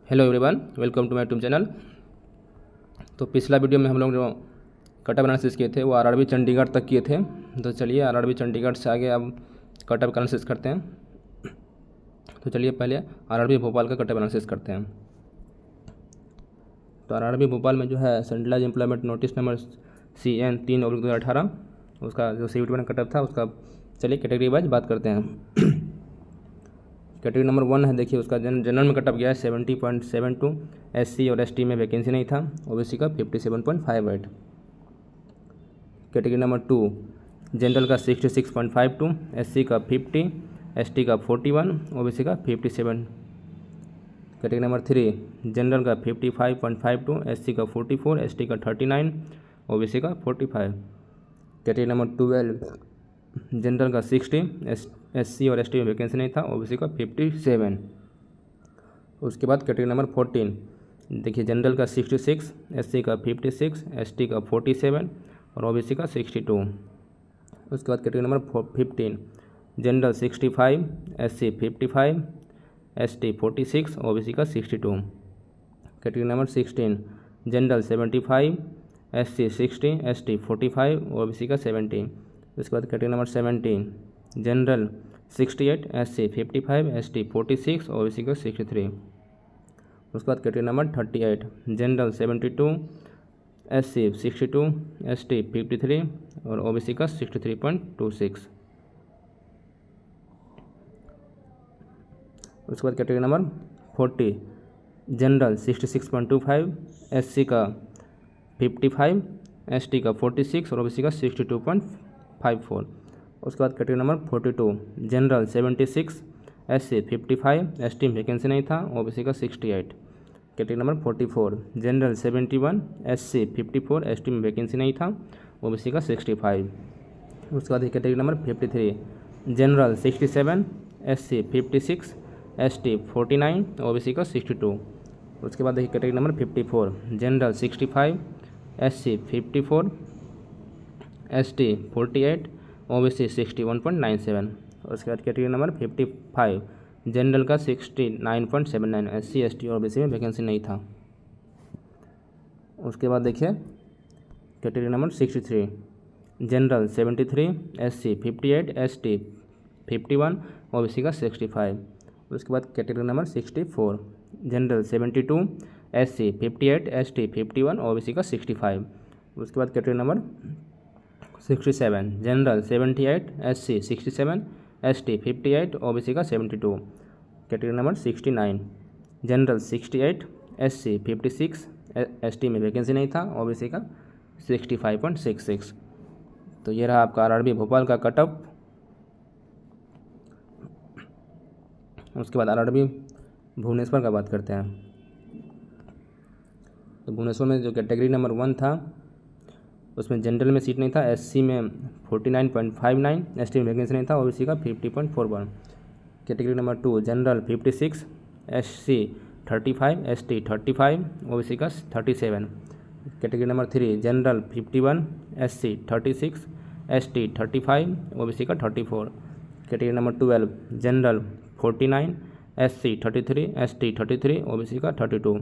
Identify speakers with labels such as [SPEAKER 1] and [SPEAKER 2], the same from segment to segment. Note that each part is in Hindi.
[SPEAKER 1] Hello everyone, welcome to my YouTube channel. तो पिछला वीडियो में हम लोग जो कटअप एनालिसिस किए थे वो आरआरबी चंडीगढ़ तक किए थे। तो चलिए आरआरबी चंडीगढ़ से आगे अब कटअप का एनालिसिस करते हैं। तो चलिए पहले आरआरबी भोपाल का कटअप एनालिसिस करते हैं। तो आरआरबी भोपाल में जो है centralise employment notice number CN 3/2018 उसका जो CVT में कटअप था उसका चलिए कैटेगरी वाइज बात करते हैं। कैटेगरी नंबर 1 है, देखिए उसका जनरल में कटअप गया है 70.72। SC और ST में वैकेंसी नहीं था। OBC का 57.58। कैटेगरी नंबर 2 जनरल का 66.52, SC का 50, ST का 41, OBC का 57। कैटेगरी नंबर 3 जनरल का 55.52, SC का 44, ST का 39, OBC का 45। कैटेगरी नंबर 12 जनरल का 60, SC और ST में वैकेंसी नहीं था। OBC का 57। उसके बाद कैटेगरी नंबर 14 देखिए जनरल का 66, SC का 56, ST का 47 और OBC का 62। उसके बाद category number 15 general 65, SC 55, ST 46, OBC का 62। Category number 16 general 75, SC 60, ST 45, OBC का 70। उसके बाद category number 17 general 68, SC 55, ST 46, OBC का 63। उसके बाद category number 38 general 72, SC 62, ST 53 और OBC का 63.26। उसके बाद कैटेगरी नंबर 40 जनरल 66.25, SC का 55, ST का 46 और OBC का 62.54। उसके बाद category number 42 general 76, SC 55, ST में वैकेंसी नहीं था। OBC का 68। Category number 44 general 71, SC 54, ST में वैकेंसी नहीं था। OBC का 65। उसके बाद category number 53 general 67, SC 56, ST 49, OBC का 62। उसके बाद देखिए category number 54 general 65, SC 54, ST 48, OBC 61.97। उसके बाद कैटेगरी नंबर 55 जनरल का 69.79, SC ST और OBC में वैकेंसी नहीं था। उसके बाद देखिए category number 63 general 73, SC 58, ST 51, OBC का 65। उसके बाद category number 64 general 72, SC 58, ST 51, OBC का 65। उसके बाद category number 67 general 78, SC 67, ST 58, OBC का 72। Category number 69 general 68, SC 56, ST में वैकेंसी नहीं था। OBC का 65.66। तो ये रहा आपका आरआरबी भोपाल का कटअप। उसके बाद आरआरबी भुवनेश्वर का बात करते हैं। तो भुवनेश्वर में जो कैटेगरी नंबर 1 था उसमें जनरल में सीट नहीं था। SC में 49.59, ST में वैकेंसी नहीं था। OBC का 50.41। Category number 2 general 56, SC 35, ST 35, OBC का 37। Category number 3 general 51, SC 36, ST 35, OBC का 34। Category number 12 general 49, SC 33, ST 33, OBC का 32।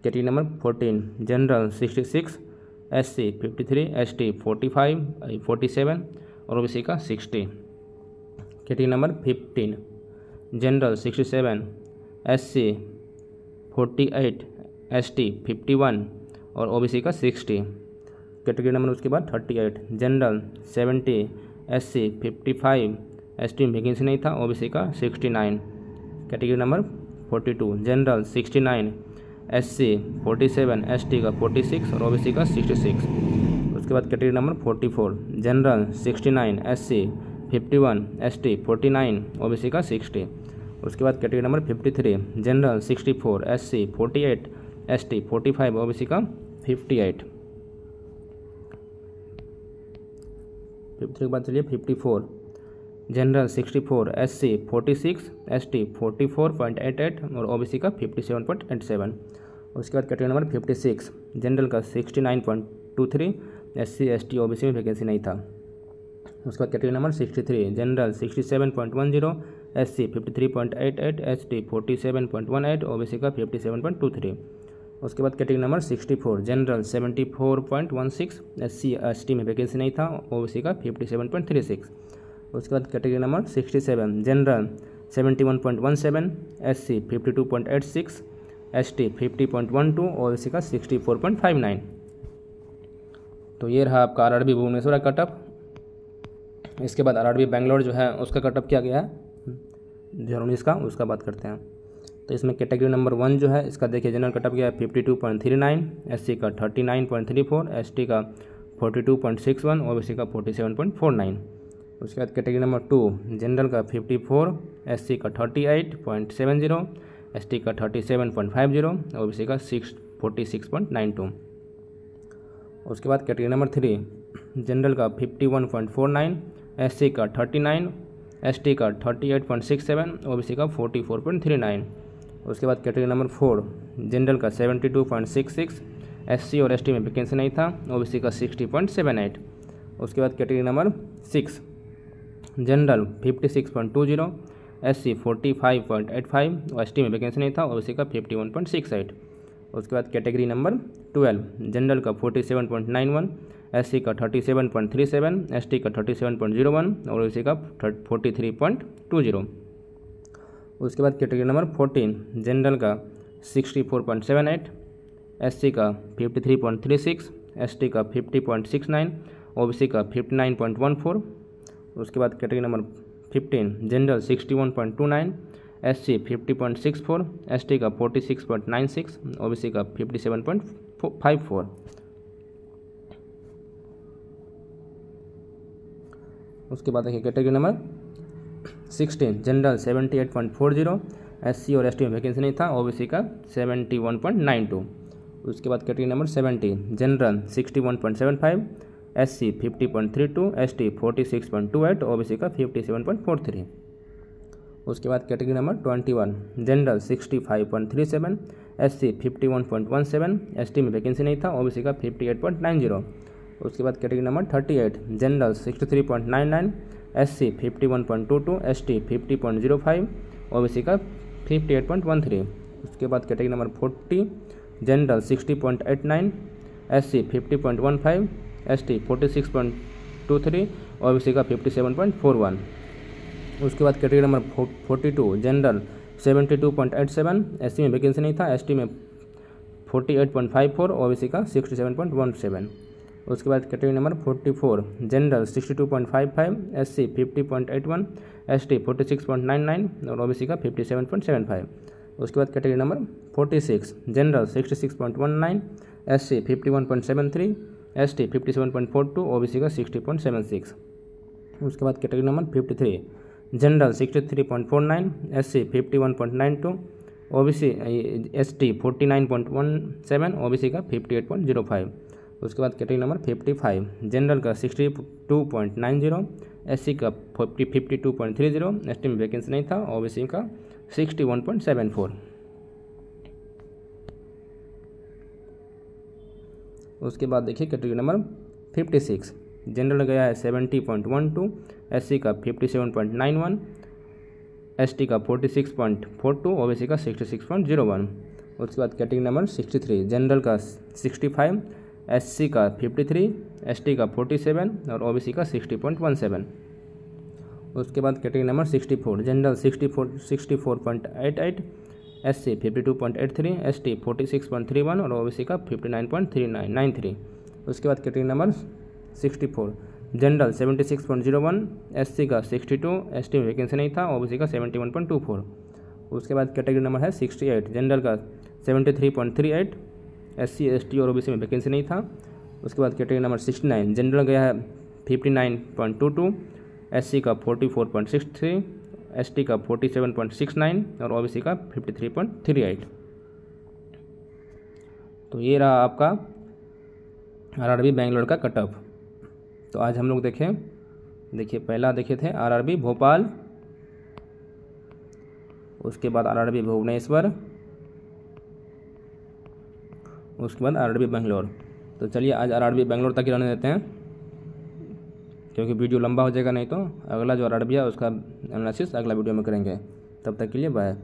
[SPEAKER 1] Category number 14 general 66, SC 53, ST 47 और OBC का 60। Category number 15 general 67, SC 48, ST 51 और OBC का 60। कैटेगरी नंबर उसके बाद 38 जनरल 70, SC 55, ST में वैकेंसी नहीं था। OBC का 69। Category number 42 general 69, SC 47, ST का 46 और OBC का 66। उसके बाद category number 44 general 69, SC 51, ST 49, OBC का 60। उसके बाद category number 53 general 64, SC 48, ST 45, OBC का 58। 53 के बाद चलिए 54 जनरल 64, SC 46, ST 44.88 और OBC का 57.87। उसके बाद कैटेगरी नंबर 56 जनरल का 69.23, SC ST OBC में वैकेंसी नहीं था। उसके बाद category number 63 general 67.10, SC 53.88, ST 47.18, OBC का 57.23। उसके बाद category number 64 general 74.16, SC ST में वैकेंसी नहीं था, OBC का 57.36। उसके बाद category number 67 general 71.17, SC 52.86, ST 50.12, OBC का 64.59। तो ये रहा आपका RRB भुवनेश्वर का कटअप। इसके बाद RRB बेंगलोर जो है उसका कटअप क्या गया है 2019 का, उसका बात करते हैं। तो इसमें कैटेगरी नंबर 1 जो है इसका देखिए जनरल कटअप गया है 52.39, SC का 39.34, ST का 42.61, OBC का 47.49। उसके बाद कैटेगरी नंबर 2 जनरल का 54, SC का 38.70, ST का 37.50, OBC का 46.92। उसके बाद कैटेगरी नंबर 3 जनरल का 51.49, SC का 39, ST का 38.67, OBC का 44.39। उसके बाद कैटेगरी नंबर 4 जनरल का 72.66, SC और ST में वैकेंसी नहीं था, OBC का 60.78। उसके बाद category number 6 general 56.20, SC 45.85, ST में वैकेंसी नहीं था, OBC का 51.68। उसके बाद कैटेगरी नंबर 12 जनरल का 47.91, SC का 37.37, ST का 37.01 और OBC का 43.20। उसके बाद कैटेगरी नंबर 14 जनरल का 64.78, SC का 53.36, ST का 50.69, OBC का 59.14। उसके बाद category number 15 general 61.29, SC 50.64, ST का 46.96, OBC का 57.54। उसके बाद देखिए कैटेगरी नंबर 16 जनरल 78.40, SC और ST में वैकेंसी नहीं था, OBC का 71.92। उसके बाद category number 70 general 61.75, SC 50.32, ST 46.28, OBC का 57.43। उसके बाद category number 21 general 65.37, SC 51.17, ST में वैकेंसी नहीं था, OBC का 58.90। उसके बाद category number 38 general 63.99, SC 51.22, ST 50.05, OBC का 58.13। उसके बाद category number 40 general 60.89, SC 50.15, ST 46.23, OBC का 57.41। उसके बाद कैटेगरी नंबर 42 जनरल 72.87, SC में वैकेंसी नहीं था, ST में 48.54, OBC का 67.17। उसके बाद category number 44 general 62.55, SC 50.81, ST 46.99 और OBC का 57.75। उसके बाद category number 46 general 66.19, SC 51.73, ST 57.42, OBC का 60.76। उसके बाद category number 53 general 63.49, SC 51.92, OBC ST 49.17, OBC का 58.05। उसके बाद कैटेगरी नंबर 55 जनरल का 62.90, SC का 52.30, ST में वैकेंसी नहीं था, OBC का 61.74। उसके बाद देखिए कैटेगरी नंबर 56 जनरल गया है 70.12, SC का 57.91, ST का 46.42, OBC का 66.01। उसके बाद कैटेगरी नंबर 63 जनरल का 65, SC का 53, ST का 47 और OBC का 60.17। उसके बाद category number 64 general 64.88, SC 52.83, ST 46.31 और OBC का 59.93। उसके बाद कैटेगरी नंबर 64 जनरल 76.01, SC का 62, ST में वैकेंसी नहीं था, OBC का 71.24। उसके बाद कैटेगरी नंबर है 68 जनरल का 73.38, SC ST और OBC में वैकेंसी नहीं था। उसके बाद कैटेगरी नंबर 69 जनरल गया है 59.22, SC का 44.63, ST का 47.69 और OBC का 53.38। तो ये रहा आपका RRB बेंगलोर का कटअप। तो आज हम लोग देखिए पहला देखे थे RRB भोपाल, उसके बाद RRB भुवनेश्वर, उसके बाद RRB बेंगलोर। तो चलिए आज RRB बेंगलोर तक ही रहने देते हैं। क्योंकि वीडियो लंबा हो जाएगा, नहीं तो अगला जो RRB है उसका एनालिसिस अगला वीडियो में करेंगे। तब तक के लिए बाय।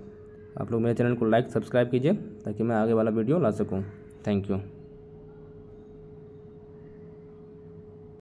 [SPEAKER 1] आप लोग मेरे चैनल को लाइक सब्सक्राइब कीजिए ताकि मैं आगे वाला वीडियो ला सकूँ। Thank you.